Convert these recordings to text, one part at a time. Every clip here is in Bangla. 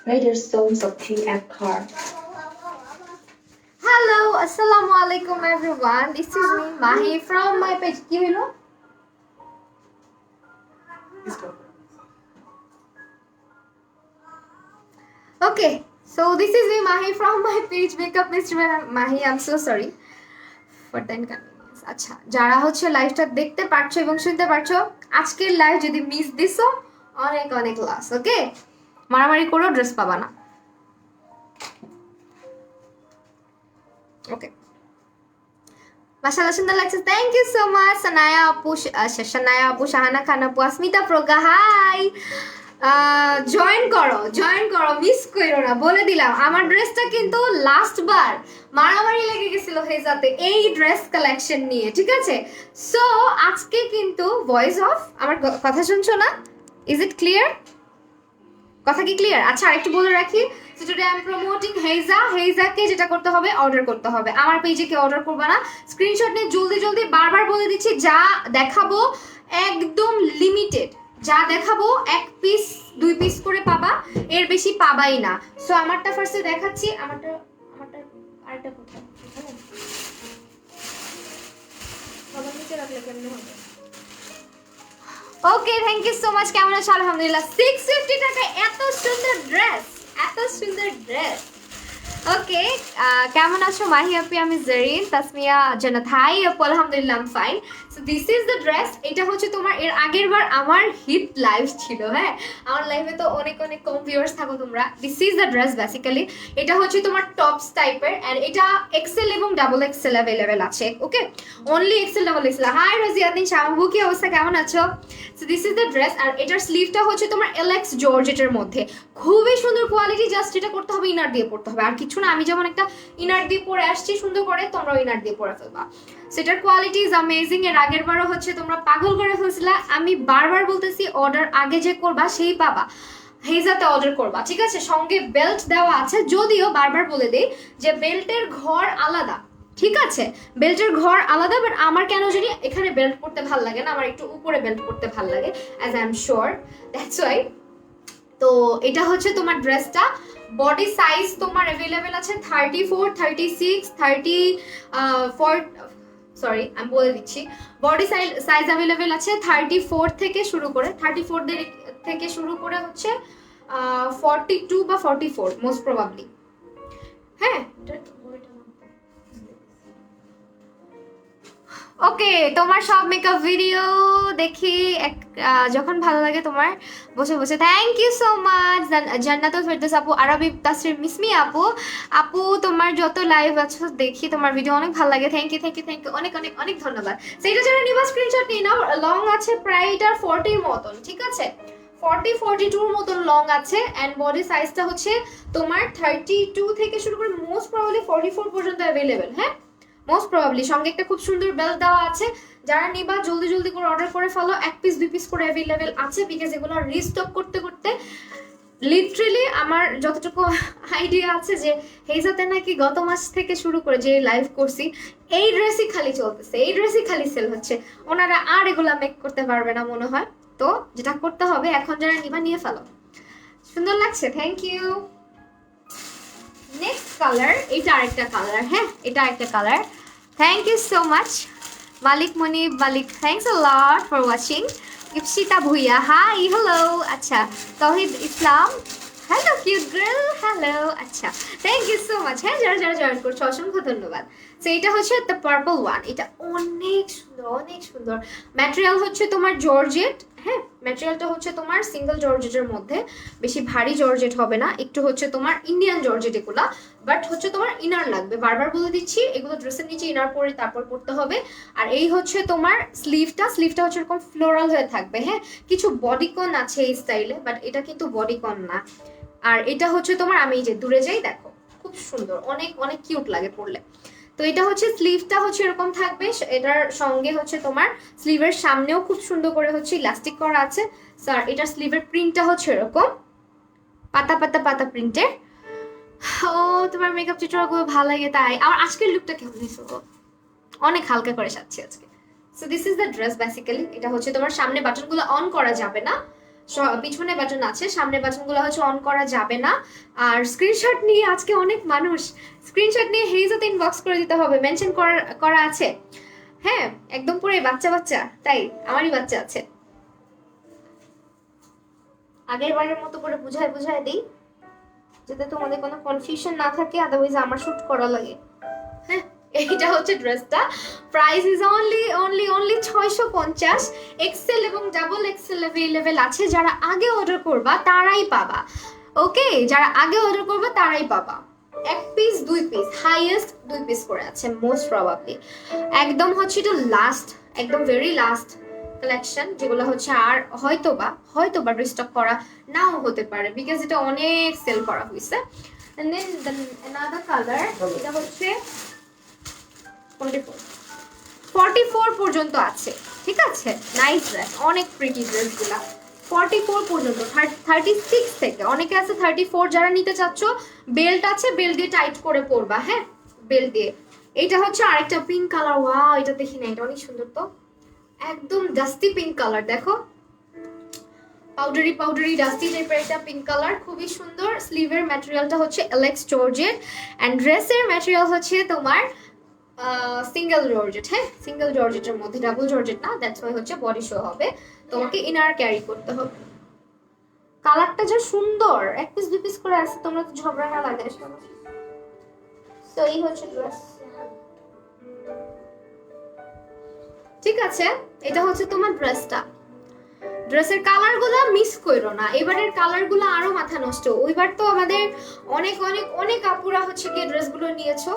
Greater stones of tea and car. Hello, assalamu alaikum everyone. This is me, Mahi from my page. কি হলো? Okay, so this is me, Mahi from my page Makeup Mr. Mahi. I'm so sorry for the inconvenience. আচ্ছা, যারা হচ্ছে লাইভটা দেখতে পারছো এবং শুনতে পারছো, আজকের লাইভ যদি মিস দিছো অনেক অনেক লস। ওকে, মারামারি করো, ড্রেস পাবা না। ওকে, মাশাআল্লাহ সুন্দর লাগছে। Thank you so much Sanaya আপু, শানায়া আপু, শাহানা খান আপু, আসমিতা প্রজ্ঞা, হাই। জয়েন করো, মিস করো না, বলে দিলাম। আমার ড্রেসটা কিন্তু লাস্ট বার মারামারি লেগে গেছিল হেজাতে এই ড্রেস কালেকশন নিয়ে, ঠিক আছে? সো আজকে কিন্তু ভয়েস অফ, আমার কথা শুনছো না? Is it clear? কথা কি ক্লিয়ার? আচ্ছা, আরেকটু বলে রাখি, so today I am promoting হেইজাকে যেটা করতে হবে, অর্ডার করতে হবে। আমার পেজে কেউ অর্ডার করবে না, স্ক্রিনশট নিয়ে জলদি বারবার বলে দিচ্ছি, যা দেখাবো একদম লিমিটেড, যা দেখাবো 1 পিস 2 পিস করে পাবা, এর বেশি পাবাই না। সো আমারটা ফার্স্টে দেখাচ্ছি, আমারটা আরেকটা কোথায়, এখানে সবার নিচে রাখলে কেমনে হবে? ওকে, থ্যাংক ইউ সো মাচ। কেমন আছো? আলহামদুলিল্লাহ। 650 টাকা এত সুন্দর ড্রেস। ওকে, কেমন আছো মাহি আপি? আমি জেরিন, তাসমিয়া জান্নাত, হাই আপু, আলহামদুলিল্লাহ I am fine. So this is the dress. এটা হচ্ছে তোমার, এর আগের বার আমার হিট লাইভ ছিল, হ্যাঁ, আমার লাইভে তো অনেক কম ভিউয়ার্স থাকো তোমরা। This is the dress basically. এটা হচ্ছে তোমার টপস টাইপের, এন্ড এটা এক্সেল এবং ডাবল এক্সেল অ্যাভেলেবেল আছে। Okay, only XL double XL. Hi Raziauddin Shambu, কি অবস্থা, কেমন আছো? So this is the dress, আর এটার স্লিভটা হচ্ছে তোমার এলএক্স জর্জেটের মধ্যে, খুবই সুন্দর কোয়ালিটি। জাস্ট এটা করতে হবে, ইনার দিয়ে পড়তে হবে, আর কিছু না। আমি যেমন একটা ইনার দিয়ে পরে আসছি সুন্দর করে, তোমরাও ইনার দিয়ে পরে ফেলবা। সেটার কোয়ালিটি ইজ অ্যামেজিং। এর আগের বারও হচ্ছে তোমরা পাগল করে ফেলছিলা। আমি বারবার বলতেছি, অর্ডার আগে যে করবা সেই পাবা, হেজাতে অর্ডার করবা, ঠিক আছে? সঙ্গে বেল্ট দেওয়া আছে, যদিও বারবার বলে দেই যে বেল্টের ঘর আলাদা, ঠিক আছে? বেল্টের ঘর আলাদা, বাট আমার কেন জানি এখানে বেল্ট পরতে ভাল লাগে না, আমার একটু উপরে বেল্ট পরতে ভাল লাগে, as I am sure, that's why. তো এটা হচ্ছে তোমার ড্রেসটা। বডি সাইজ তোমার অ্যাভেলেবেল আছে 34, 36, 34, সরি আমি বলে দিচ্ছি, বডি সাইজ অ্যাভেলেবেল আছে 34 থেকে শুরু করে, 34 থেকে শুরু করে হচ্ছে 42 বা 44 মোস্ট প্রবাবলি। হ্যাঁ, ওকে, তোমার সব মেকআপ ভিডিও দেখি যখন ভালো লাগে তোমার বসে। Thank you so much Jannatul Ferdous আপু, আরবি তাসরিন মিসমি আপু তোমার যত লাইভ আছো দেখি, তোমার ভিডিও অনেক ভালো লাগে। থ্যাংক ইউ অনেক ধন্যবাদ। সেইটা যারা নিবা স্ক্রিনশট নিয়ে নাও। লং আছে প্রায় এটার 40 মতন, ঠিক আছে? 42 মতন লং আছে, অ্যান্ড বডি সাইজটা হচ্ছে তোমার 32 থেকে শুরু করে মোস্ট প্রবাবলি 44 পর্যন্ত অ্যাভেলেবেল। হ্যাঁ, মোস্ট প্রবাবলি সঙ্গে একটা খুব সুন্দর বেল্ট দেওয়া আছে। যারা নিবা জলদি করে অর্ডার করে ফেলো, 1 পিস 2 পিস করে অ্যাভেলেবেল আছে, বিকজ এগুলো রিস্টক করতে লিটারেলি আমার যতটুকু আইডিয়া আছে যে হেজাতে নাকি গত মাস থেকে শুরু করে যে লাইভ করছি, এই ড্রেসই খালি চলতেছে, এই ড্রেসই খালি সেল হচ্ছে। ওনারা আর এগুলা মেক করতে পারবে না মনে হয়। তো যেটা করতে হবে, এখন যারা নিবা নিয়ে ফেলো। সুন্দর লাগছে, থ্যাংক ইউ। নেক্সট কালার, এটা আরেকটা কালার, হ্যাঁ, এটা আরেকটা colour. Thank you so much Malik Monib Malik, thanks a lot for watching. Ipsita Bhuiyan, hi, hello. আচ্ছা, Tohid Islam, hello cute girl, hello. আচ্ছা, থ্যাংক ইউ সো মাচ। হ্যাঁ, যারা জয়েন করছো অসংখ্য ধন্যবাদ। সো এটা হচ্ছে দ্য পার্পল ওয়ান। এটা অনেক সুন্দর। ম্যাটেরিয়াল হচ্ছে তোমার জর্জেট, হ্যাঁ, ম্যাটেরিয়ালটা হচ্ছে তোমার সিঙ্গেল জর্জেটের মধ্যে, বেশি ভারী জর্জেট হবে না, একটু হচ্ছে তোমার ইন্ডিয়ান জর্জেট এগুলা, বাট হচ্ছে তোমার ইনার লাগবে। বারবার বলে দিচ্ছি, এগুলো ড্রেসের নিচে ইনার পরে তারপর পরতে হবে। আর এই হচ্ছে তোমার স্লিভটা হচ্ছে এরকম ফ্লোরাল হয়ে থাকবে, হ্যাঁ, কিছু বডিকন আছে এই স্টাইলে, বাট এটা কিন্তু বডিকন না। আর এটা হচ্ছে তোমার, আমি এই যে দূরে যাই, দেখো খুব সুন্দর, অনেক কিউট লাগে পরলে। তো এটা হচ্ছে স্লিভটা হচ্ছে এরকম থাকবে, এটার সঙ্গে হচ্ছে তোমার স্লিভের সামনেও খুব সুন্দর করে হচ্ছে ইলাস্টিক করা আছে। স্যার, এটার স্লিভের প্রিন্টটা হচ্ছে এরকম পাতা প্রিন্টের। ও, তোমার মেকআপ চিত্রগুলো ভালো লাগে তাই। আমার আজকের লুকটা কেমন হয়েছে? অনেক হালকা করে সাজছি আজকে। So this is the dress basically. এটা হচ্ছে তোমার সামনে বাটনগুলো অন করা যাবে না, পিছনে বাটন আছে, সামনে বাটনগুলো হচ্ছে অন করা যাবে না। আর স্ক্রিনশট নিয়ে আজকে অনেক মানুষ, স্ক্রিনশট নিয়ে হেইজাতে ইনবক্স করে দিতে হবে, মেনশন করা আছে। হ্যাঁ, একদম পুরো বাচ্চা বাচ্চা, তাই আমারই বাচ্চা আছে। আগের বারের মতো করে বুঝায় দিই, যাতে তোমাদের কোনো কনফিউশন না থাকে, আদারওয়াইজ আমার শুট করা লাগে। হ্যাঁ, এইটা হচ্ছে ড্রেসটা। Price is only 650। এক্সেল এবং ডাবল এক্সেল अवेलेबल আছে। যারা আগে অর্ডার করবা তারাই পাবা। ওকে, যারা আগে অর্ডার করবা তারাই পাবা। এক পিস, দুই পিস, হাইয়েস্ট দুই পিস করে আছে মোস্ট প্রবাবলি। একদম হচ্ছে এটা লাস্ট, একদম ভেরি লাস্ট কালেকশন, যেগুলো হচ্ছে আর হয়তোবা রিস্টক করা নাও হতে পারে, বিকজ এটা অনেক সেল করা হয়েছে। এন্ড দেন another কালার, এটা হচ্ছে 44 পর্যন্ত আছে। ঠিক আছে, নাইস ড্রেস, অনেক প্রিটি ড্রেসগুলা। 44 পর্যন্ত, 36 থেকে অনেকে আছে 34। যারা নিতে চাচ্ছ, বেল্ট আছে, বেল্ট দিয়ে টাইট করে পরবা। হ্যাঁ, বেল্ট দিয়ে। এটা হচ্ছে আরেকটা পিঙ্ক কালার। ওয়াও, এটা দেখি না, এটা অনেক সুন্দর তো, একদম ডাস্টি পিঙ্ক কালার। দেখো, পাউডারি ডাস্টি টাইপের একটা পিঙ্ক কালার, খুবই সুন্দর। স্লিভের ম্যাটেরিয়ালটা হচ্ছে এলেক্স জর্জেট, এন্ড ড্রেসের ম্যাটেরিয়াল হচ্ছে তোমার সিঙ্গেল জর্জেট। হ্যাঁ, সিঙ্গেল জর্জেটের মধ্যে, ডাবল জর্জেট না, দ্যাটস ওয়াই হচ্ছে বডি শো হবে, তোমাকে ইনার ক্যারি করতে হবে। কালারটা যা সুন্দর, এক পিস দুই পিস করে আছে, তোমরা তো ঝগড়া না লাগে। তো এই হচ্ছে ড্রেস। ঠিক আছে, এটা হচ্ছে তোমার ড্রেসটা। ড্রেসের কালারগুলো মিস করো না, এবারের কালারগুলো আরো মাথা নষ্ট। ওইবার তো আমাদের অনেক অনেক অনেক আপুরা হচ্ছে কি ড্রেসগুলো নিয়েছো,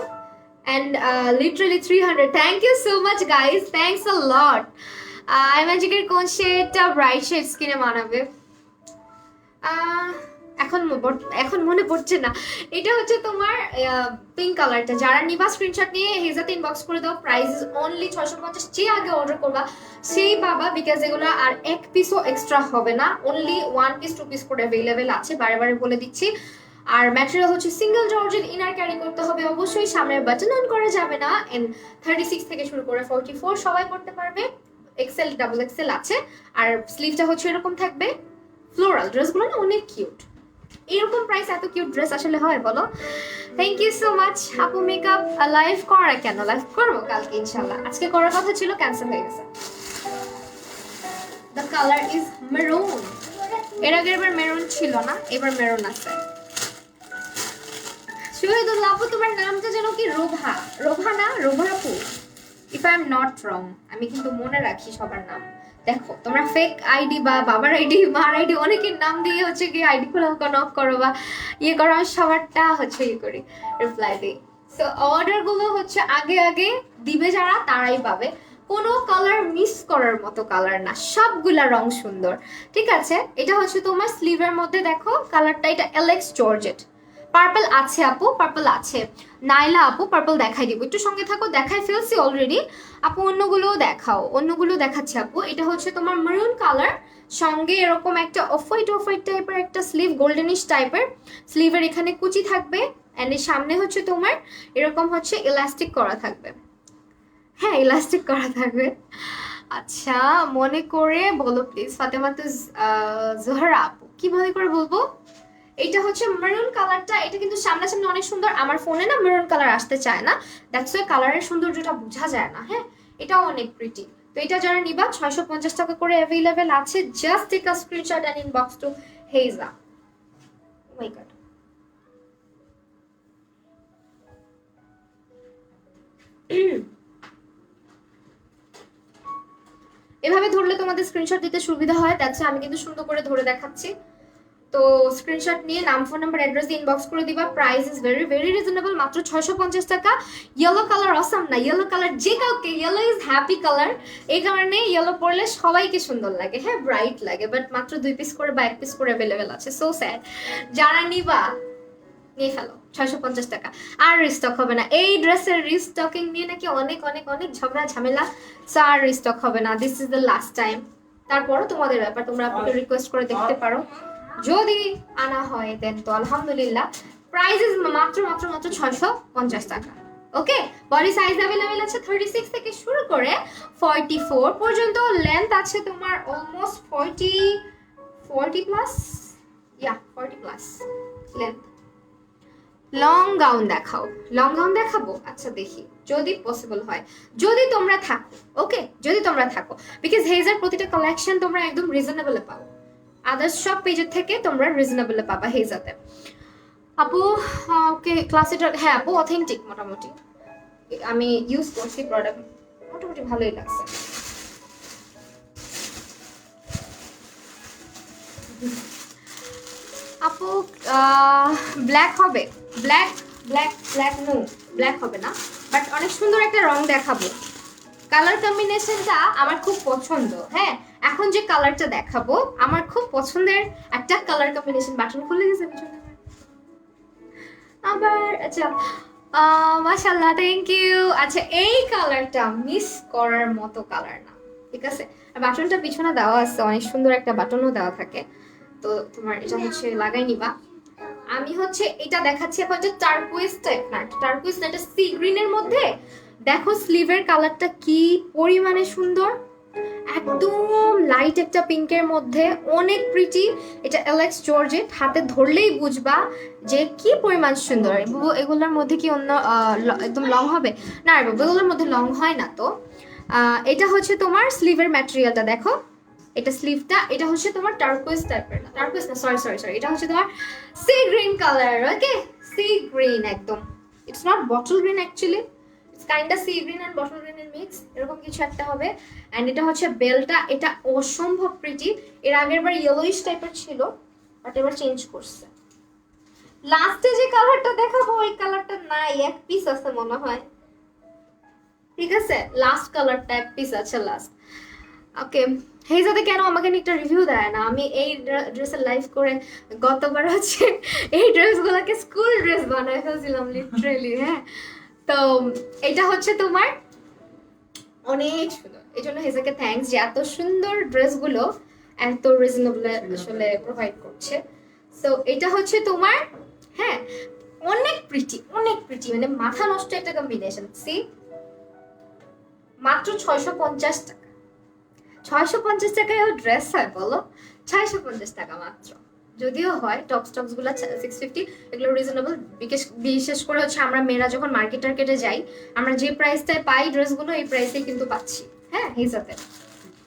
and literally 300. Thank you so much guys, thanks a lot. iMagic-এর কোন শেডটা ব্রাইট শেড স্কিনে মানাবে? এখন মনে পড়ছে না। এটা হচ্ছে তোমার পিঙ্ক কালারটা। যারা নিবা স্ক্রিনশট নিয়ে হেজাতে ইনবক্স করে দাও। Price is only 650। যে আগে অর্ডার করবা সেই পাবা, বিকজ এগুলো আর এক পিসও এক্সট্রা হবে না, অনলি 1 পিস 2 পিস করে অ্যাভেলেবেল আছে, বারে বলে দিচ্ছি। আর ম্যাটেরিয়াল হচ্ছে সিঙ্গেল জর্জেট, ইনার ক্যারি করতে হবে অবশ্যই, সামনের বাটন অন করা যাবে না। এন্ড 36 থেকে শুরু করে 44 সবাই করতে পারবে। এক্সেল ডাবল এক্সেল আছে। আর স্লিভটা হচ্ছে এরকম থাকবে, ফ্লোরাল। ড্রেসগুলো না অনেক কিউট। এরকম প্রাইস এত কিউট ড্রেস আসলে হয় বলো? থ্যাংক ইউ সো মাচ আপু। মেকআপ লাইভ করা কেন? লাইভ করবো কালকে ইনশাল্লাহ, আজকে করার কথা ছিল, ক্যান্সেল হয়ে গেছে। The colour is maroon. এর আগে এবার মেরুন ছিল না, এবার মেরুন আছে। শহীদুল্লাহ আপু, তোমার নামটা যেন কি? রোভা না, রোভা আপু, if I am not wrong. আমি কিন্তু মনে রাখি সবার নাম। দেখো, তোমরা ফেক আইডি বা বাবার আইডি, মার আইডি, অনেকের নাম দিয়ে হচ্ছে কি আইডি খোলা নক করো বা ইয়ে করো, আমি সবারটা হচ্ছে ইয়ে করি, রিপ্লাই দিই। সো অর্ডারগুলো হচ্ছে আগে দিবে যারা, তারাই পাবে। কোনো কালার মিস করার মতো কালার না, সবগুলা রং সুন্দর। ঠিক আছে, এটা হচ্ছে তোমার স্লিভের মধ্যে, দেখো কালারটা, এটা এলেক্স জর্জেট। পার্পল আছে আপু, পার্পল আছে। নাইলা আপু, পার্পল দেখাই দিব, একটু সঙ্গে থাকো, দেখাই ফেলছি অলরেডি আপু। অন্যগুলোও দেখাও, অন্যগুলো দেখাচ্ছি আপু। এটা হচ্ছে তোমার মেরুন কালার, সঙ্গে এরকম একটা অফ হোয়াইট টাইপের একটা স্লিভ, গোল্ডেনিশ টাইপের স্লিভের এখানে কুচি থাকবে, অ্যান্ড এর সামনে হচ্ছে তোমার এরকম হচ্ছে ইলাস্টিক করা থাকবে। হ্যাঁ, ইলাস্টিক করা থাকবে। আচ্ছা, মনে করে বলো প্লিজ। ফাতেমা তো জোহরা আপু, কি মনে করে বলবো? এটা হচ্ছে মেরুন কালারটা। এটা কিন্তু সামনাসামনি অনেক সুন্দর, আমার ফোনে না মেরুন কালার আসতে চায় না, দ্যাটস ওয়াই কালারের সৌন্দর্যটা বোঝা যায় না। হ্যাঁ, এটাও অনেক প্রিটি। তো এটা যারা নিবা 650 টাকা করে অ্যাভেলেবেল আছে। Just take a screenshot and inbox to হেজা। ও মাই গড, এভাবে ধরলে তোমাদের স্ক্রিনশট দিতে সুবিধা হয়, দ্যাটস আমি কিন্তু সুন্দর করে ধরে দেখাচ্ছি। তো স্ক্রিনশট নিয়ে নাম, ফোন নাম্বার, অ্যাড্রেস দিয়ে ইনবক্স করে দিবা। প্রাইস ইজ ভেরি রিজনেবল, মাত্র 650 টাকা। ইয়েলো কালার অসাম না? ইয়েলো কালার যে কাউকে, ইয়েলো ইজ হ্যাপি কালার, এই কারণে ইয়েলো পরলে সবাইকে সুন্দর লাগে। হ্যাঁ, ব্রাইট লাগে, বাট মাত্র 2 পিস করে বা 1 পিস করে অ্যাভেলেবেল আছে। So sad. যারা নিবা নিয়ে ফেলো, 650 টাকা। আর রিস্টক হবে না। এই ড্রেসের রিস্টকিং নিয়ে নাকি অনেক ঝগড়া ঝামেলা, সো আর রিস্টক হবে না। This is the last time. তারপরও তোমাদের ব্যাপার, তোমরা আপনাকে রিকোয়েস্ট করে দেখতে পারো, যদি আনা হয় দেন তো আলহামদুলিল্লাহ। প্রাইস ইজ মাত্র 650 টাকা। ওকে, বডি সাইজ अवेलेबल আছে 36 থেকে শুরু করে 44 পর্যন্ত। লেন্থ আছে তোমার অলমোস্ট 44 40 প্লাস, ইয়া 40 প্লাস লেন্থ। লং গাউন দেখাও, লং গাউন দেখাবো, আচ্ছা দেখি যদি পসিবল হয়, যদি তোমরা থাকো, ওকে যদি তোমরা থাকো, বিকজ হেজার প্রতিটা কালেকশন তোমরা একদম রিজনেবলে পাও, আদার্স সব পেজের থেকে তোমরা রিজনেবলে পাবা হেজাতে। আপু ওকে ক্লাসে, হ্যাঁ আপু অথেন্টিক, মোটামুটি আমি ইউজ করছি প্রোডাক্ট, মোটামুটি ভালোই লাগছে। আপু ব্ল্যাক হবে, black black black no, black হবে না, বাট অনেক সুন্দর একটা রং দেখাবো। কালার কম্বিনেশনটা আমার খুব পছন্দ, হ্যাঁ এখন যে কালারটা দেখাবো আমার খুব পছন্দের একটা কালার কম্বিনেশন। বাটন খুলে গেছে পিছনে আবার, আচ্ছা মাশাআল্লাহ থ্যাংক ইউ। আচ্ছা এই কালারটা মিস করার মতো কালার না, ঠিক আছে, আর বাটনটা পিছনে দেওয়া আছে, অনেক সুন্দর একটা বাটনও দেওয়া থাকে, তো তোমার এটা হচ্ছে লাগাই নিবা। আমি হচ্ছে এটা দেখাচ্ছি এখন যে টার্কুইজ টাইপ না, টার্কুইজ না, এটা সি গ্রিনের মধ্যে দেখো স্লিভের কালারটা কি পরিমাণে সুন্দর, একদম লাইট একটা পিঙ্কের মধ্যে, অনেক প্রিটি। এটা এলেক্স জর্জেট, হাতে ধরলেই বুঝবা যে কি পরিমাণ সুন্দর। এগুলোর মধ্যে কি অন্য একদম লং হবে না রে বাবু, এগুলোর মধ্যে লং হয় না তো। এটা হচ্ছে তোমার স্লিভের ম্যাটেরিয়ালটা দেখো, এটা স্লিভটা, এটা হচ্ছে তোমার টার্কুইজ টাইপের না, টার্কুইজ না, সরি সরি সরি, এটা হচ্ছে তোমার sea green colour, okay sea green একদম, it's not bottle green actually, it's kinda sea green and bottle গ্রিনের মিক্স, এরকম কিছু একটা হবে। এন্ড এটা হচ্ছে বেলটা, এটা অসম্ভব প্রিটি, এর আগের বার ইয়েলোইশ টাইপের ছিল বাট এবার চেঞ্জ করছে। লাস্টে যে কালারটা দেখাবো ওই কালারটা নাই, এক পিস আছে মনে হয়, ঠিক আছে লাস্ট কালারটা এক পিস আছে লাস্ট। ওকে হেজাতে কেন আমাকে একটা রিভিউ দেয় না, আমি এই ড্রেসের লাইভ করে গতবার হচ্ছে এই ড্রেসগুলোকে স্কুল ড্রেস বানায় ফেলছিলাম লিটারেলি, হ্যাঁ তো এটা হচ্ছে তোমার অনেক সুন্দর, এই জন্য হেজাকে থ্যাঙ্কস যে এত সুন্দর ড্রেসগুলো এত রিজনেবল আসলে প্রোভাইড করছে। সো এটা হচ্ছে তোমার, হ্যাঁ অনেক প্রিটি, অনেক প্রিটি, মানে মাথা নষ্ট একটা কম্বিনেশন। সি মাত্র 650 টাকা, 650 টাকায় ড্রেস হয় বলো, 650 টাকা মাত্র, যদিও হয় টপ স্টকস গুলো 650, এগুলো রিজনেবল, বিশেষ করে হচ্ছে আমরা মেয়েরা যখন মার্কেটে যাই আমরা যে প্রাইসটায় পাই ড্রেসগুলো এই প্রাইসেই কিন্তু পাচ্ছি, হ্যাঁ হেজাতে,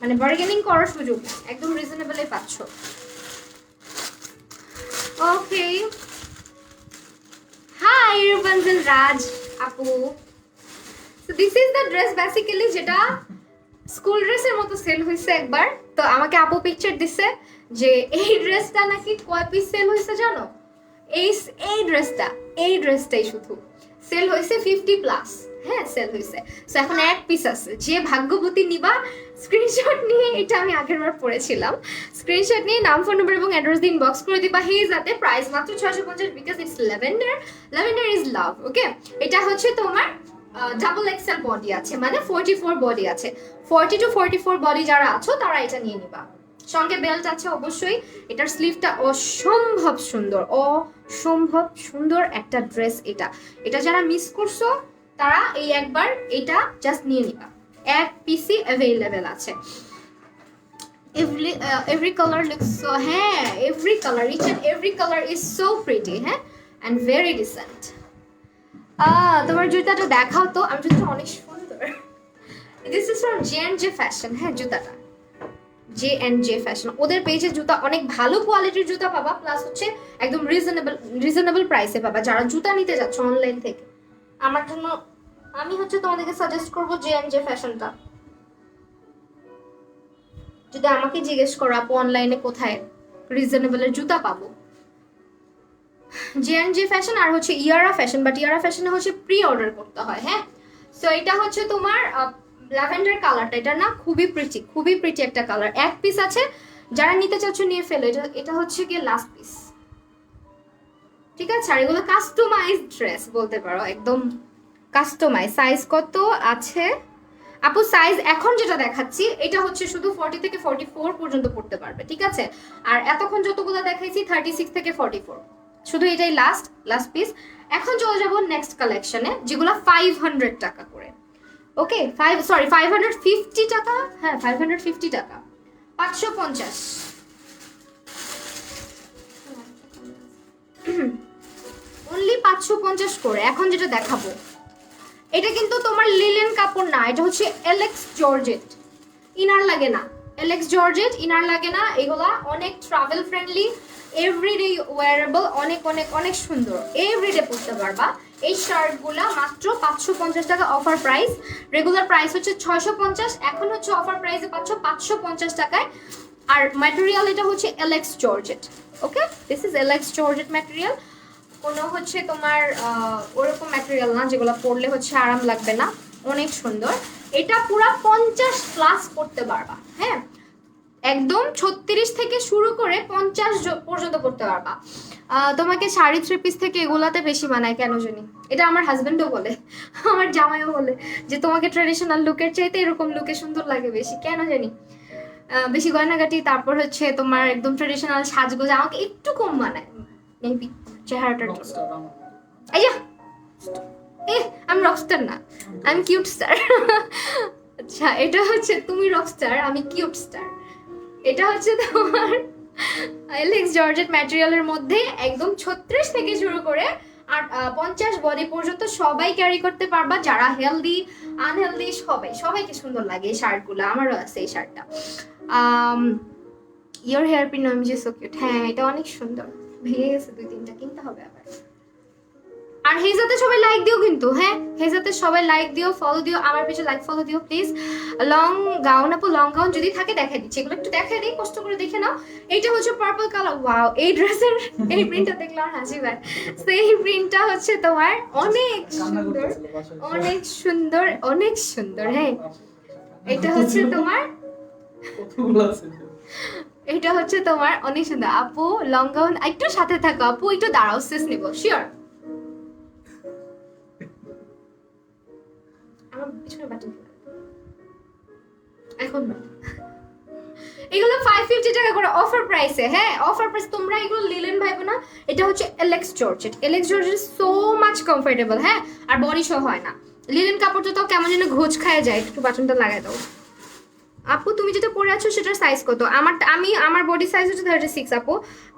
মানে বার্গেনিং করার সুযোগ নেই, একদম রিজনেবলে পাচ্ছ। ওকে হাই রূপাঞ্জল রাজ আপু, so this is the dress basically যেটা স্কুল ড্রেসের মতো সেল হয়েছে একবার, তো আমাকে আপু পিকচার দিছে যে এই ড্রেসটা নাকি কয় পিস সেল হয়েছে জানো, এই ড্রেসটাই শুধু সেল হয়েছে 50 প্লাস, হ্যাঁ সেল হয়েছে। সো এখন এক পিস আছে, যে ভাগ্যবতী নিবা স্ক্রিনশট নিয়ে, এটা আমি আগের বার পড়েছিলাম, স্ক্রিনশট নিয়ে নাম ফোন নাম্বার এবং অ্যাড্রেস দিয়ে ইনবক্স করে দিবা হেজাতে, প্রাইস মাত্র 650 because it's lavender is love, okay. এটা হচ্ছে তোমার ডাবল এক্সেল বডি আছে, মানে 44 বডি আছে, 40 to 44 বডি যারা আছো তারা এটা নিয়ে নিবা, সঙ্গে বেল্ট আছে অবশ্যই। এটার স্লিভটা অসম্ভব সুন্দর, অসম্ভব সুন্দর একটা ড্রেস, এটা যারা মিস করছো তারা এই একবার এটা জাস্ট নিয়ে নিবা, এক পিসি অ্যাভেলেবেল আছে। every color looks so, হ্যাঁ every color, each and every color is so pretty, হ্যাঁ and very decent। তোমার জুতাটা দেখাও তো, আমি জুতাটা অনেক সুন্দর, this is from J&J fashion, হ্যাঁ জুতাটা J&J ফ্যাশন, ওদের পেজে জুতা অনেক ভালো কোয়ালিটির জুতা পাবা, প্লাস হচ্ছে একদম রিজনেবল প্রাইসে পাবা। যারা জুতা নিতে যাচ্ছ অনলাইন থেকে, আমার জন্য আমি হচ্ছে তোমাদেরকে সাজেস্ট করবো J&J ফ্যাশনটা। যদি আমাকে জিজ্ঞেস করো আপু অনলাইনে কোথায় রিজনেবলের জুতা পাবো, J&J ফ্যাশন আর হচ্ছে ইয়ারা ফ্যাশন, বাট ইয়ারা ফ্যাশনে হচ্ছে প্রি অর্ডার করতে হয়, হ্যাঁ। সো এটা হচ্ছে তোমার ল্যাভেন্ডার কালারটা, এটা না খুবই প্রিটি একটা কালার, এক পিস আছে, যারা নিতে চাচ্ছ নিয়ে ফেলো, এটা হচ্ছে গিয়ে লাস্ট পিস, ঠিক আছে। আর এগুলো কাস্টমাইজ ড্রেস বলতে পারো, একদম কাস্টমাইজ। সাইজ কত আছে আপু? সাইজ এখন যেটা দেখাচ্ছি এটা হচ্ছে শুধু 40 থেকে 44 পর্যন্ত পড়তে পারবে, ঠিক আছে। আর এতক্ষণ যতগুলো দেখাইছি 36 থেকে 44, শুধু এটাই লাস্ট পিস। এখন চলে যাব নেক্সট কালেকশনে, যেগুলো 500 টাকা করে, ওকে 550 টাকা, হ্যাঁ 550 টাকা, 550 550 করে। এখন যেটা দেখাবো এটা কিন্তু তোমার লিলেন কাপড় না, এটা হচ্ছে এলেক্স জর্জেট, ইনার লাগে না, এলেক্স জর্জেট ইনার লাগে না। এগুলা অনেক ট্রাভেল ফ্রেন্ডলি, এভরিডে ওয়ারেবল, অনেক অনেক অনেক সুন্দর, এভরিডে পরতে পারবা। এই শার্টগুলা মাত্র 550 টাকা অফার প্রাইস, রেগুলার প্রাইস হচ্ছে 650, এখন হচ্ছে অফার প্রাইসে পাচ্ছ 550 টাকায়। আর ম্যাটেরিয়াল এটা হচ্ছে Alex georgette, okay, this is Alex georgette material. কোনো হচ্ছে তোমার ওরকম ম্যাটেরিয়াল না যেগুলো পরলে হচ্ছে আরাম লাগবে না, অনেক সুন্দর। এটা পুরা 50 প্লাস করতে পারবা, হ্যাঁ, একদম 36 থেকে শুরু করে 50 পর্যন্ত করতে পারবা। তোমাকে শাড়ি থ্রি পিস থেকে এগুলাতে বেশি মানায় কেন জানি, এটা আমার হাজবেন্ডও বলে, আমার জামাইও বলে যে তোমাকে ট্রেডিশনাল লুকের চাইতে এরকম লুকে সুন্দর লাগে বেশি, কেন জানি। বেশি গয়নাগাটি, তারপর হচ্ছে তোমার একদম ট্রেডিশনাল সাজগোজ আমাকে একটু কম মানায়, মেবি চেহারাটার জন্য। এই যা, আমি রকস্টার না, আমি কিউট স্টার। আচ্ছা, এটা হচ্ছে তুমি রকস্টার, আমি কিউট স্টার। এটা হচ্ছে তোমার এলেক্স জর্জেট ম্যাটেরিয়ালের মধ্যে একদম 36 থেকে শুরু করে আর 50 বডি পর্যন্ত সবাই ক্যারি করতে পারবা, যারা হেলদি আনহেলদি সবাইকে সুন্দর লাগে এই শার্টগুলো। আমারও আছে এই শার্টটা, ইয়োর হেয়ার পিন আমি যে সো কিউট, হ্যাঁ এটা অনেক সুন্দর, ভেঙে গেছে 2-3টা, কিনতে হবে আবার। আর হেজাতে সবাই লাইক দিও কিন্তু, হ্যাঁ হেজাতে সবাই লাইক দিও, ফলো দিও, আমার পেজে লাইক ফলো দিও প্লিজ। লং গাউন আপু, লং গাউন যদি থাকে দেখাই দিচ্ছি, এগুলো একটু দেখাই দিই, কষ্ট করে দেখে নাও। এইটা হচ্ছে পার্পল কালার, ওয়াও, এই ড্রেসের এই প্রিন্টটা দেখলে আর হাসি পায়। তো এই প্রিন্টটা হচ্ছে তোমার অনেক সুন্দর, অনেক সুন্দর, অনেক সুন্দর, হ্যাঁ। এটা হচ্ছে তোমার এটা হচ্ছে তোমার অনেক সুন্দর আপু, লং গাউন। একটু সাথে থাকো আপু, একটু দাঁড়াও, সেস নিব, শিওর। আমার পিছনে বাটন এখন না, এগুলো 550 টাকা করে অফার প্রাইসে, হ্যাঁ অফার প্রাইস। তোমরা এগুলো লিলেন ভাইবো না, এটা হচ্ছে Alex georgette, Alex georgette so much comfortable, হ্যাঁ, আর বডি শো হয় না। লিলেন কাপড়টা তো কেমন যেন ঘোজ খায় যায়, একটু বাটনটা লাগাই দাও। আপু তুমি যেটা পরে আছো সেটার সাইজ কত? আমার বডি সাইজ হচ্ছে 36 আপু,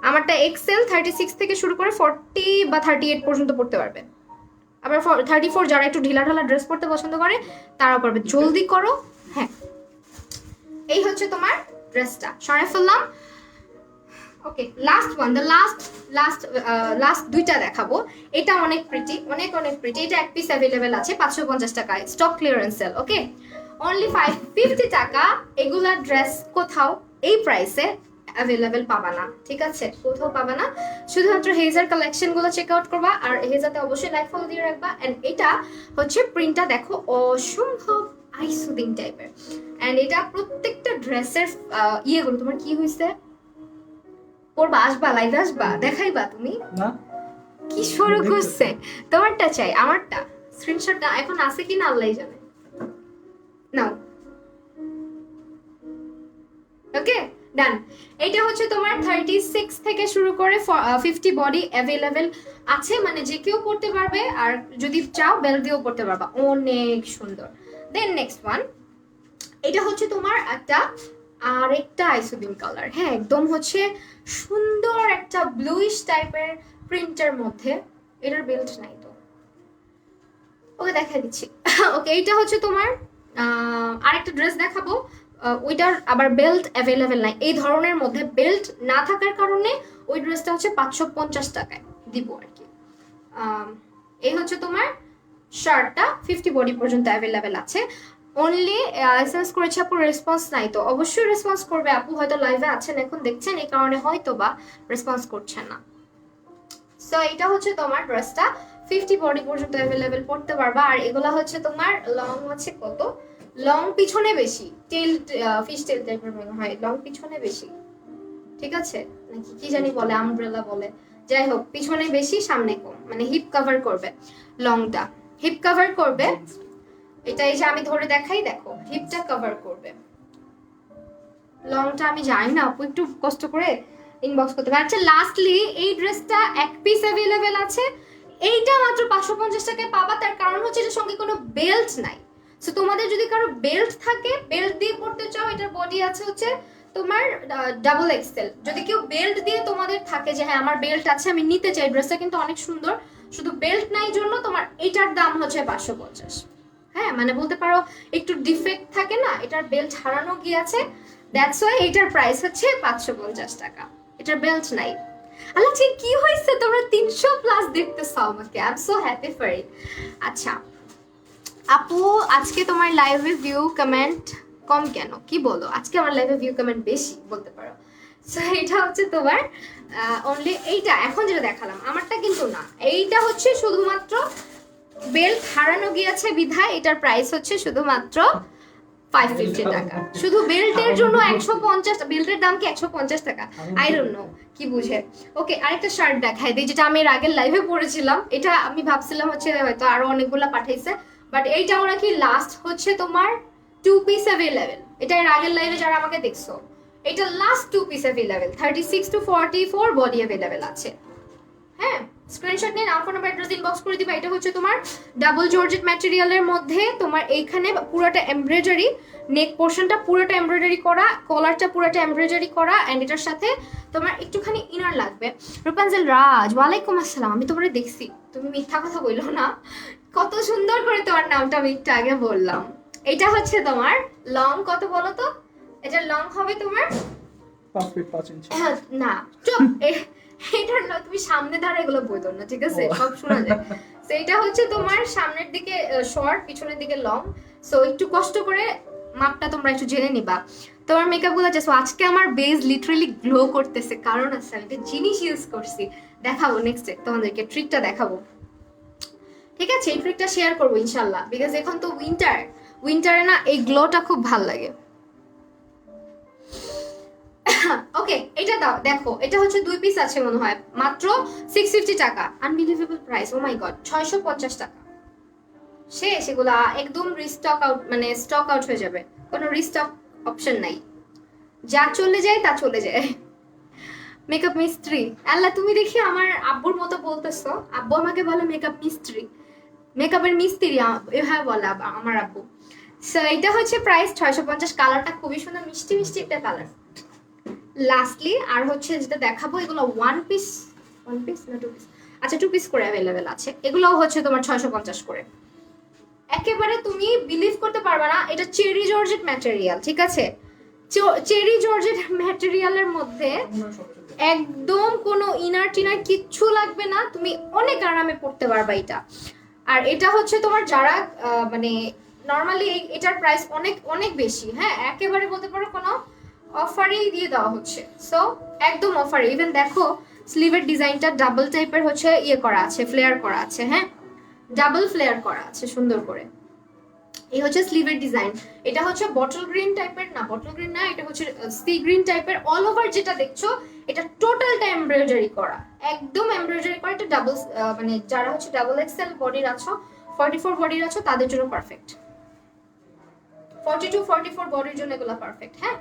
আমারটা এক্সেল, 36 থেকে শুরু করে 40 বা 38 পর্যন্ত পড়তে পারবে। আবার 34 যারা একটু ঢিলা ঢালা ড্রেস পরতে পছন্দ করে তারাও পারবে, জলদি করো। হ্যাঁ, এই হচ্ছে তোমার ড্রেসটা, সরাই ফেললাম। ওকে, লাস্ট ওয়ান, দ্য লাস্ট দুইটা দেখাবো। এটা অনেক প্রিটি, অনেক অনেক প্রিটি। এটা এক পিস অ্যাভেলেবেল আছে 550 টাকায়, স্টক ক্লিয়ারেন্স সেল, ওকে, অনলি 550 টাকা। এগুলা ড্রেস কোথাও এই প্রাইসে অ্যাভেলেবেল পাবা না, ঠিক আছে, কোথাও পাবা না। শুধুমাত্র হেজার কালেকশন গুলো চেক আউট করবা, আর হেজাতে অবশ্যই লাইক ফলো দিয়ে রাখবা। এন্ড এটা হচ্ছে প্রিন্টটা দেখো, অসম্ভব আই সুদিং টাইপের। এন্ড এটা প্রত্যেকটা ড্রেসের ইয়েগুলো, তোমার কি হয়েছে, পরবা, আসবা, লাইভে আসবা, দেখাইবা তুমি না কি শুরু করছে। তোমারটা চাই, আমারটা স্ক্রিনশট এখন আছে কিনা আল্লাহই জানে। নাও, ওকে ডান। এটা হচ্ছে তোমার 36 থেকে শুরু করে 50 বডি অ্যাভেলেবেল আছে, মানে যে কেউ পড়তে পারবে, আর যদি চাও বেল্ট দিয়েও পড়তে পারবা, অনেক সুন্দর। দেন নেক্সট ওয়ান, এটা হচ্ছে তোমার আরেকটা আইসোবিন কালার, হ্যাঁ একদম হচ্ছে সুন্দর একটা ব্লুইশ টাইপের প্রিন্টের মধ্যে। এটার বেল্ট নাই তো, ওকে দেখা দিচ্ছি। ওকে, এটা হচ্ছে তোমার আরেকটা ড্রেস দেখাবো, ওইটার আবার বেল্ট অ্যাভেলেবেল নাই। এই ধরনের মধ্যে বেল্ট না থাকার কারণে ওই ড্রেসটা হচ্ছে 550 টাকায় দিব আর কি। এই হচ্ছে তোমার শার্টটা, 50 বডি পর্যন্ত অ্যাভেলেবেল আছে। অনলি এসএমএস করেছে আপু, রেসপন্স নাই তো, অবশ্যই রেসপন্স করবে আপু, হয়তো লাইভে আছেন এখন দেখছেন, এই কারণে হয়তো বা রেসপন্স করছেন না। সো এটা হচ্ছে তোমার ড্রেসটা, 50 বডি পর্যন্ত অ্যাভেলেবেল পড়তে পারবা। আর এগুলা হচ্ছে তোমার লং হচ্ছে কত, লং পিছনে বেশি, টেল ফিশ টেল টাইপের মনে হয়, লং পিছনে বেশি, ঠিক আছে, নাকি কি জানি বলে, আমব্রেলা বলে, যাই হোক, পিছনে বেশি সামনে কম, মানে হিপ কভার করবে, লংটা হিপ কভার করবে। এটা এই যে আমি ধরে দেখাই, দেখো হিপটা কভার করবে, লংটা আমি জানি না আপু, একটু কষ্ট করে ইনবক্স করতে পারে। আচ্ছা, লাস্টলি এই ড্রেসটা এক পিস অ্যাভেলেবেল আছে, এইটা মাত্র 550 টাকায় পাবা। তার কারণ হচ্ছে এটার সঙ্গে কোনো বেল্ট নাই। সো তোমাদের যদি কারো বেল্ট থাকে, বেল্ট দিয়ে পড়তে চাও, এটার বডি আছে হচ্ছে তোমার ডাবল এক্সেল। যদি কেউ বেল্ট দিয়ে তোমাদের থাকে যে হ্যাঁ আমার বেল্ট আছে, আমি নিতে চাই, ড্রেসটা কিন্তু অনেক সুন্দর, শুধু বেল্ট নাই জন্য তোমার এটার দাম হচ্ছে 550। হ্যাঁ মানে বলতে পারো একটু ডিফেক্ট থাকে না, এটার বেল্ট হারানো গিয়েছে, দ্যাটস ওয়াই এটার প্রাইস হচ্ছে 550 টাকা। এটার বেল্ট নাই। আল্লাহ ঠিক কি হয়েছে, তোমরা 300 প্লাস দেখতেছো আমাকে, I am so happy for it. আচ্ছা আপু, আজকে তোমার লাইভে ভিউ কমেন্ট কম কেন, কি বলো? আজকে আমার লাইভে ভিউ কমেন্ট বেশি বলতে পারো। সো এটা হচ্ছে তোমার অনলি এইটা এখন যেটা দেখালাম আমারটা কিন্তু না, এইটা হচ্ছে শুধুমাত্র বেল্ট হারানো গিয়েছে বিধায় এটার প্রাইস হচ্ছে শুধুমাত্র 550 টাকা। শুধু বেল্টের জন্য 150, বেল্টের দাম কি 150 টাকা? আই ডোন্ট নো কি বুঝে। ওকে আরেকটা শার্ট দেখাই দিই, যেটা আমি এর আগের লাইভে পরেছিলাম। এটা আমি ভাবছিলাম হচ্ছে হয়তো আরো অনেকগুলো পাঠাইছে, বাট এইটা ওরা কি লাস্ট হচ্ছে তোমার 2 পিস অ্যাভেলেবেল। এটা এর আগের লাইভে যারা আমাকে দেখছো, এটা last 2 piece available, 36 to 44 body available আছে। হ্যাঁ স্ক্রিনশট নিয়ে নাম ফোন নাম্বার অ্যাড্রেস ইনবক্স করে দিবা। এটা হচ্ছে তোমার ডাবল জর্জেট ম্যাটেরিয়ালের মধ্যে তোমার এইখানে পুরোটা এমব্রয়ডারি, নেক পোর্শনটা পুরোটা এমব্রয়ডারি করা, কলারটা পুরোটা এমব্রয়ডারি করা, এন্ড এটার সাথে তোমার একটুখানি ইনার লাগবে। রূপাঞ্জল রাজ, ওয়ালাইকুম আসসালাম। আমি তোমারে দেখছি, তুমি মিথ্যা কথা বললো না, কত সুন্দর করে তোমার নামটা আমি একটু আগে বললাম। এটা হচ্ছে তোমার লং কত বলো তো? এটা লং হবে তোমার 5 ফিট 5 ইঞ্চি। না চুপ, এটার না তুমি সামনে দাঁড়া এগুলো বইতো না, ঠিক আছে? সব শোনা যায়। তো এটা হচ্ছে তোমার সামনের দিকে শর্ট, পিছনের দিকে লং। সো একটু কষ্ট করে মাপটা তোমরা একটু জেনে নিবা। তোমার মেকআপ গুলো যে আজকে আমার বেস লিটারালি গ্লো করতেছে, কারণ আছে আমি একটা জিনিস ইউজ করছি, দেখাবো নেক্সট তোমাদেরকে, ট্রিকটা দেখাবো, ঠিক আছে? এই ট্রিকটা শেয়ার করবো ইনশাল্লাহ, বিকজ এখন তো উইন্টারে না এই গ্লোটা খুব ভাল লাগে। ওকে এটা দাও, দেখো এটা হচ্ছে 2 পিস আছে মনে হয়, মাত্র 650 টাকা। Unbelievable price, O my god, 650 টাকা। সেগুলা একদম রিস্টক আউট, মানে স্টক আউট হয়ে যাবে, কোনো রিস্টক অপশন নাই, যা চলে যায় তা চলে যায়। মেকআপ মিস্ত্রি, আল্লাহ তুমি দেখি আমার আব্বুর মতো বলতেছো, আব্বু আমাকে বলে মেকআপ মিস্ত্রি, মেকআপের মিস্ত্রি এভাবে বলে আমার আব্বু। সো এটা হচ্ছে প্রাইস 650। কালারটা খুবই সুন্দর, মিষ্টি মিষ্টি একটা কালার। লাস্টলি আর হচ্ছে যেটা দেখাবো, এগুলো ওয়ান পিস না 2 পিস, আচ্ছা 2 পিস করে অ্যাভেলেবেল আছে। এগুলো হচ্ছে তোমার 650 করে। একেবারে তুমি বিলিভ করতে পারবে না, এটা চেরি জর্জেট ম্যাটেরিয়াল, ঠিক আছে? চেরি জর্জেট ম্যাটেরিয়ালের মধ্যে একদম কোনো ইনার টিনার কিচ্ছু লাগবে না, তুমি অনেক আরামে পড়তে পারবা এটা। আর এটা হচ্ছে তোমার যারা মানে নর্মালি এটার প্রাইস অনেক অনেক বেশি, হ্যাঁ একেবারে বলতে পারো কোনো অফারেই দিয়ে দেওয়া হচ্ছে। সো একদম অফারে, ইভেন দেখো স্লিভের ডিজাইনটা ডাবল টাইপের হচ্ছে ইয়ে করা আছে, ফ্লেয়ার করা আছে, হ্যাঁ ডাবল ফ্লেয়ার করা আছে সুন্দর করে। এই হচ্ছে স্লিভের ডিজাইন। এটা হচ্ছে বটল গ্রিন টাইপের, না বটল গ্রিন না, এটা হচ্ছে সি গ্রিন টাইপের। অল ওভার যেটা দেখছো এটা টোটালটা এমব্রয়ডারি করা, একদম এমব্রয়ডারি করা। এটা ডাবল মানে যারা হচ্ছে ডাবল এক্সেল বডির আছো, 44 বডির আছো, তাদের জন্য পারফেক্ট। 42 44 বডির জন্য এগুলো পারফেক্ট। হ্যাঁ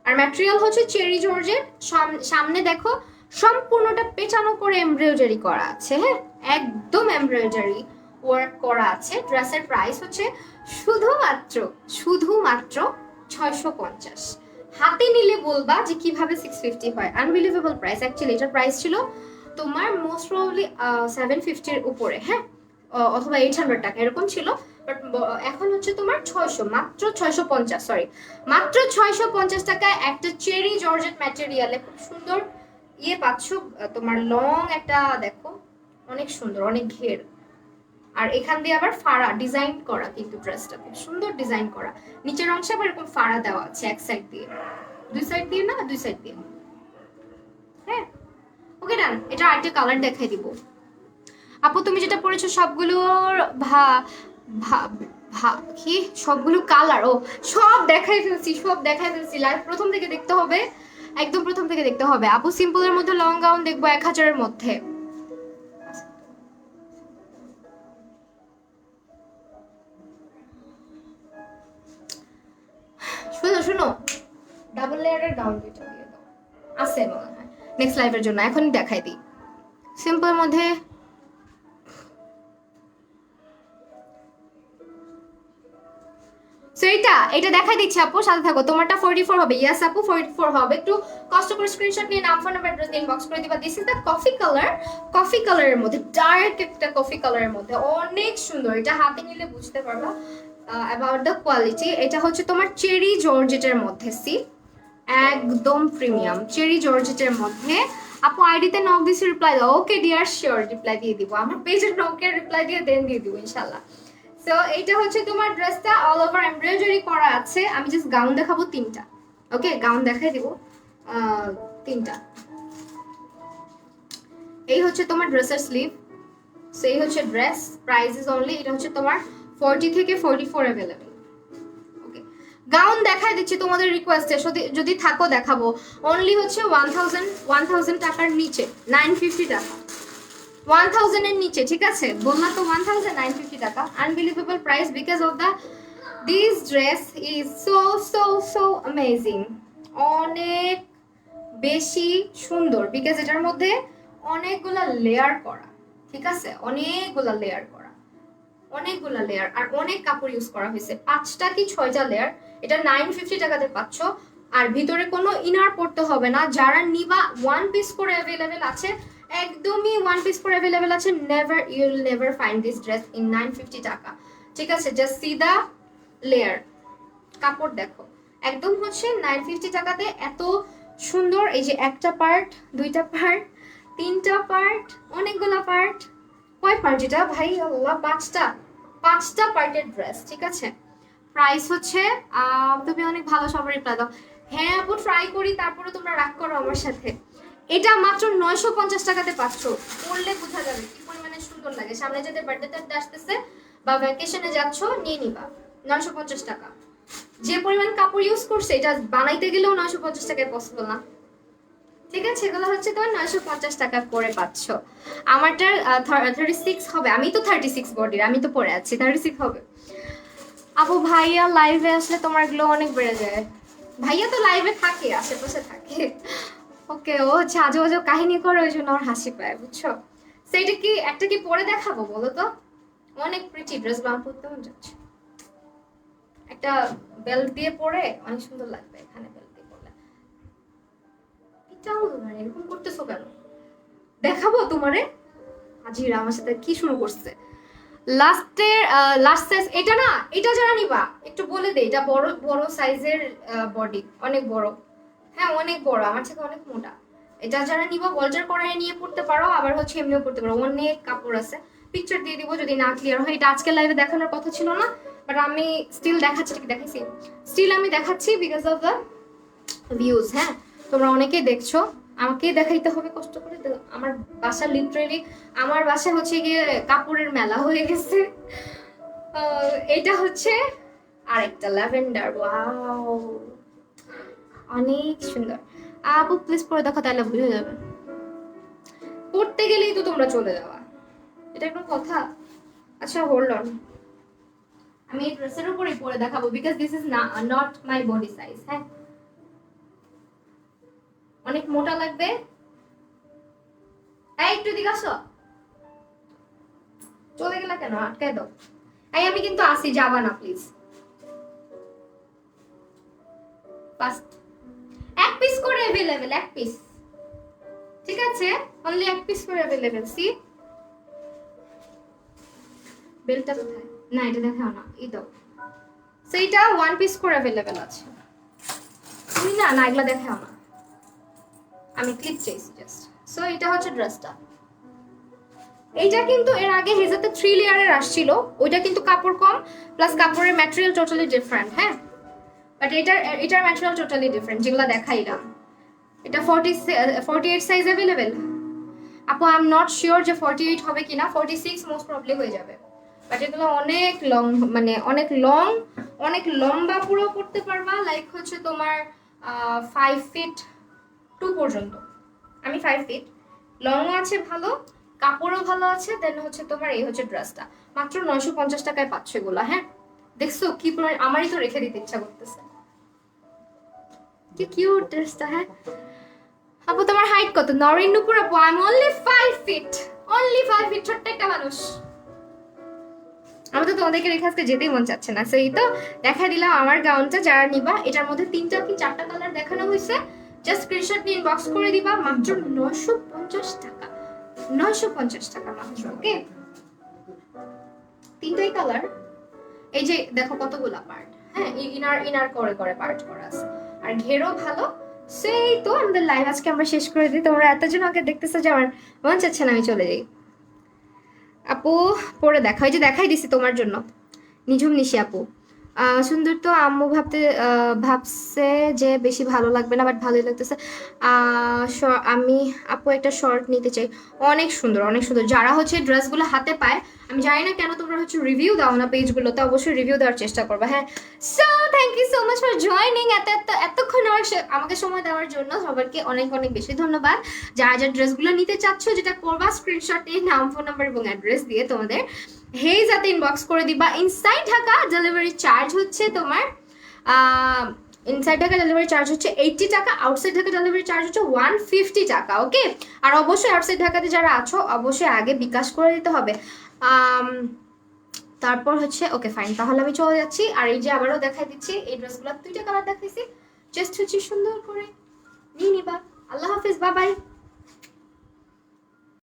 আর ম্যাটেরিয়াল হচ্ছে চেরি জর্জের, সামনে দেখো সম্পূর্ণটা পেঁচানো করে এমব্রয়ডারি করা আছে, হ্যাঁ একদম এমব্রয়ডারি ওয়ার্ক করা আছে। ড্রেসের প্রাইস হচ্ছে শুধুমাত্র 650। হাতে নিলে বলবা যে কিভাবে 650 হয়, আনবিলিভেবল প্রাইস। অ্যাকচুয়ালি এটার প্রাইস ছিল তোমার মোস্ট প্রবাবলি 750 এর উপরে, হ্যাঁ অথবা 800 টাকা এরকম ছিল, বাট এখন হচ্ছে তোমার 600, মাত্র 650, সরি মাত্র 650 টাকায় একটা চেরি জর্জেট ম্যাটেরিয়ালে খুব সুন্দর ইয়ে পাচ্ছ। তোমার লং একটা দেখো, অনেক সুন্দর, অনেক ঘের, আর এখান দিয়ে আবার ফাড়া ডিজাইন করা, কিন্তু ড্রেসটা খুব সুন্দর ডিজাইন করা। নিচের অংশে আবার এরকম ফাড়া দেওয়া আছে, এক সাইড দিয়ে, দুই সাইড দিয়ে না, দুই সাইড দিয়ে। হ্যাঁ ওকে ডান। এটা আরেকটা কালার দেখাই দিব। আপু তুমি যেটা পরেছো সবগুলোর কি সবগুলো কালার, ও সব দেখাই ফেলছি। লাইভ প্রথম থেকে দেখতে হবে, একদম প্রথম থেকে দেখতে হবে। আপু সিম্পলের মধ্যে লং গাউন দেখবো 1000-এর মধ্যে। শুনো ডাবল লেয়ারের গাউন দুইটা দিয়ে দাও, আছে মনে হয় নেক্সট লাইভের জন্য, এখনই দেখাই দিই। সিম্পলের মধ্যে সো এটা দেখাই দিচ্ছি আপু, সাথে থাকো। তোমারটা 44 হবে। ইয়েস আপু 44 হবে। একটু কষ্ট করে স্ক্রিনশট নিয়ে নাম ফোন নাম্বার অ্যাড্রেস ইনবক্স করে দিবা। দিস ইজ দ্য কফি কালারের মধ্যে, ডার্ক একটা কফি কালারের মধ্যে, অনেক সুন্দর। এটা হাতে নিলে বুঝতে পারবা অ্যাবাউট দ্য কোয়ালিটি। এটা হচ্ছে তোমার চেরি জর্জেটের মধ্যে, সি একদম প্রিমিয়াম চেরি জর্জেটের মধ্যে। আপু আইডিতে নক দিছি, রিপ্লাই দাও। ওকে ডিয়ার, শিওর রিপ্লাই দিয়ে দিব। আমার পেজের নকে রিপ্লাই দিয়ে দেন দিয়ে দিব ইনশাআল্লাহ। সো এইটা হচ্ছে তোমার ড্রেসটা অল ওভার এমব্রয়ডারি করা আছে। আমি জাস্ট গাউন দেখাবো 3টা। ওকে গাউন দেখাই দিব 3টা। এই হচ্ছে তোমার ড্রেসের স্লিভ। সো এই হচ্ছে ড্রেস, প্রাইস ইজ অনলি, এটা হচ্ছে তোমার 40 থেকে 44 अवेलेबल। ওকে গাউন দেখাই দিচ্ছি তোমাদের রিকোয়েস্টে, যদি থাকো দেখাবো। অনলি হচ্ছে 1000 টাকার নিচে, 950 টাকা, 1000 এর নিচে, ঠিক আছে? বললাম তো 1950 টাকা। Unbelievable price because of the this dress is so amazing. অনেক বেশি সুন্দর বিকজ এটার মধ্যে অনেকগুলা লেয়ার করা, ঠিক আছে? অনেকগুলা লেয়ার আর অনেক কাপড় ইউজ করা হয়েছে, 5টা কি 6টা লেয়ার। এটা 950 টাকাতে পাচ্ছ। আর ভিতরে কোনো ইনার পড়তে হবে না। যারা নিবা 1 পিস করে অ্যাভেলেবেল আছে, একদমই 1 পিস করে অ্যাভেলেবেল আছে। You will never find this dress in 950 টাকা, ঠিক আছে? জাস্ট সি দা লেয়ার, কাপড় দেখো, একদম হচ্ছে 950 টাকাতে এত সুন্দর। এই যে একটা পার্ট, 2টা পার্ট, 3টা পার্ট, অনেকগুলা পার্ট। কয় পার্ট এটা ভাই? আল্লাহ, 5টা পার্টের ড্রেস, ঠিক আছে? প্রাইস হচ্ছে তুমি অনেক ভালো, সবার রিপ্লাই দাও। হ্যাঁ আপু ট্রাই করি, তারপরে তোমরা রাগ করো আমার সাথে। এটা মাত্র 950 টাকাতে পাচ্ছ। পরলে বোঝা যাবে কি পরিমাণে সুন্দর লাগে। সামনে যাদের বার্থডেতে আসতেছে বা ভ্যাকেশনে যাচ্ছ, নিয়ে নিবা। 950 টাকা। যে পরিমাণ কাপড় ইউজ করছে, এটা বানাইতে গেলেও 950 টাকায় পসিবল না, ঠিক আছে? এগুলো হচ্ছে তোমার 950 টাকা করে পাচ্ছ। আমারটার 36 হবে। আমি তো 36 বডির, আমি তো পরে আছি, 36 হবে। আপু ভাইয়া লাইভে আসলে তোমার গ্লো অনেক বেড়ে যায়। ভাইয়া তো লাইভে থাকে, আশেপাশে থাকে। ওকে, ও হচ্ছে আজও আজও কাহিনী করে, ওই জন্য ওর হাসি পায়, বুঝছো? সেইটা কি একটা কি পরে দেখাবো বলো তো? অনেক প্রিটি ড্রেস, বাম পরতে মন যাচ্ছে। একটা বেল্ট দিয়ে পরে অনেক সুন্দর লাগবে। এখানে বেল্ট দিয়ে পরলে এটাও মানে এরকম করতেছো কেন? দেখাবো তোমারে। হাজিরা আমার সাথে কি শুরু করছে। লাস্ট সাইজ এটা না, এটা যারা নিবা একটু বলে দে, এটা বড় সাইজের বডি, অনেক বড়। হ্যাঁ অনেক বড়, আমার থেকে অনেক মোটা। এটা যারা নিবা বলজার করায় নিয়ে পড়তে পারো, আবার হচ্ছে এমনিও পড়তে পারো। অনেক কাপড় আছে, পিকচার দিয়ে দিব যদি না ক্লিয়ার হয়। এটা আজকে লাইভে দেখানোর কথা ছিল না, বাট আমি স্টিল দেখাচ্ছি, দেখাইছি স্টিল আমি দেখাচ্ছি বিকজ অফ দ্য ভিউজ। হ্যাঁ তোমরা অনেকেই দেখছো, আমাকেই দেখাইতে হবে কষ্ট করে। আমার বাসা লিটারেলি, আমার বাসা হচ্ছে গিয়ে কাপড়ের মেলা হয়ে গেছে। এটা হচ্ছে আরেকটা ল্যাভেন্ডার, ওয়াও অনেক সুন্দর। আপু প্লিজ পরে দেখো, তাহলে বুঝে যাবে। পড়তে গেলেই তো তোমরা চলে যাওয়া, এটা কোনো কথা? আচ্ছা হোল্ড অন, আমি এই ড্রেসের উপরেই পরে দেখাবো because this is not my body size. হ্যাঁ অনেক মোটা লাগবে। এই একটু দিকে আসো, চলে গেলা কেন? আটকায় দাও। এই আমি কিন্তু আসি, যাবা না প্লিজ। ফার্স্ট এক পিস করে अवेलेबल, এক পিস, ঠিক আছে? অনলি এক পিস করে अवेलेबल। সি বেলটা কোথায়? না এটা দেখাও না, এই দাও। সেইটা ওয়ান পিস করে अवेलेबल আছে। তুমি না না এগুলা দেখাও না, আমি ক্লিপ চাইছি জাস্ট। সো এটা হচ্ছে ড্রেসটা। এইটা কিন্তু এর আগে হেজাতে 3 লেয়ারের আসছিল, ওইটা কিন্তু কাপড় কম প্লাস কাপড়ের ম্যাটেরিয়াল টোটালি ডিফারেন্ট। হ্যাঁ বাট এটার ম্যাটেরিয়াল টোটালি ডিফারেন্ট, যেগুলো দেখাইলাম। এটা 48 সাইজ अवेलेबल। আপু আই এম নট শিওর যে 48 হবে কিনা, 46 মোস্ট প্রবলি হয়ে যাবে। বাট এগুলো অনেক লং, মানে অনেক লং, অনেক লম্বা, পুরো করতে পারবা। লাইক হচ্ছে তোমার 5 ফিট 2 পর্যন্ত। আমি 5 ফিট, লং আছে ভালো, কাপড়ও ভালো আছে। দেন হচ্ছে তোমার এই হচ্ছে ড্রেসটা মাত্র 950 টাকায় পাচ্ছ এগুলো। হ্যাঁ দেখছো কি, আমারই তো রেখে দিতে ইচ্ছা করতেছে। কি কিউট ড্রেসটা। হ্যাঁ আপু তোমার হাইট কত? নরিন নুপুর আপু I am only 5 feet, only 5 feet, ছোট্ট একটা মানুষ। আমার তো তোমাদেরকে রেখে আজকে যেতেই মন চাচ্ছে না, সেই তো দেখা দিলাম আমার গাউনটা। যারা নিবা, এটার মধ্যে 3টা কি 4টা কালার দেখানো হয়েছে, জাস্ট স্ক্রিনশট নিয়ে ইনবক্স করে দিবা, মাত্র 950 টাকা, 950 টাকা মাত্র। ওকে, 3টাই কালার। এই যে দেখো কতগুলা পার্ট, হ্যাঁ ইনার করে করে পার্ট করা আছে, আর ঘেরও ভালো। সেই তো আমাদের লাইভ আজকে আমরা শেষ করে দিই। তোমরা এতজন আগে দেখতেছো যে আমার মন চাচ্ছে না আমি চলে যাই। আপু পরে দেখা, ওই যে দেখাই দিছি তোমার জন্য, নিঝুম নিশি আপু। সুন্দর তো, আম্মু ভাবছে যে বেশি ভালো লাগবে না, বাট ভালোই লাগতেছে। আমি আপু একটা শর্ট নিতে চাই। অনেক সুন্দর, অনেক সুন্দর। যারা হচ্ছে ড্রেসগুলো হাতে পায়, আমি জানি না কেন তোমরা হচ্ছে রিভিউ দাও না পেজগুলোতে, অবশ্যই রিভিউ দেওয়ার চেষ্টা করবে। হ্যাঁ, so thank you so much for joining, এতক্ষণ আমাকে সময় দেওয়ার জন্য সবাইকে অনেক অনেক বেশি ধন্যবাদ। যারা যা ড্রেসগুলো নিতে চাচ্ছ, যেটা করবা স্ক্রিনশট নিয়ে নাম, ফোন নাম্বার এবং অ্যাড্রেস দিয়ে তোমাদের হেইজাতে ইনবক্স করে দিবা। ইনসাইড ঢাকা ডেলিভারি চার্জ হচ্ছে তোমার ইনসাইড ঢাকা ডেলিভারি চার্জ হচ্ছে 80 টাকা, আউটসাইড ঢাকা ডেলিভারি চার্জ হচ্ছে 150 টাকা। ওকে, আর অবশ্যই আউটসাইড ঢাকাতে যারা আছো অবশ্যই আগে বিকাশ করে দিতে হবে। তারপর হচ্ছে ওকে ফাইন, তাহলে আমি চলে যাচ্ছি। আর এই যে আবারও দেখাই দিচ্ছি, এই ড্রেসগুলো 2টা কালার দেখাইছি, জাস্ট হচ্ছে সুন্দর করে নিয়ে নিবা। আল্লাহ হাফিজ, বাই বাই।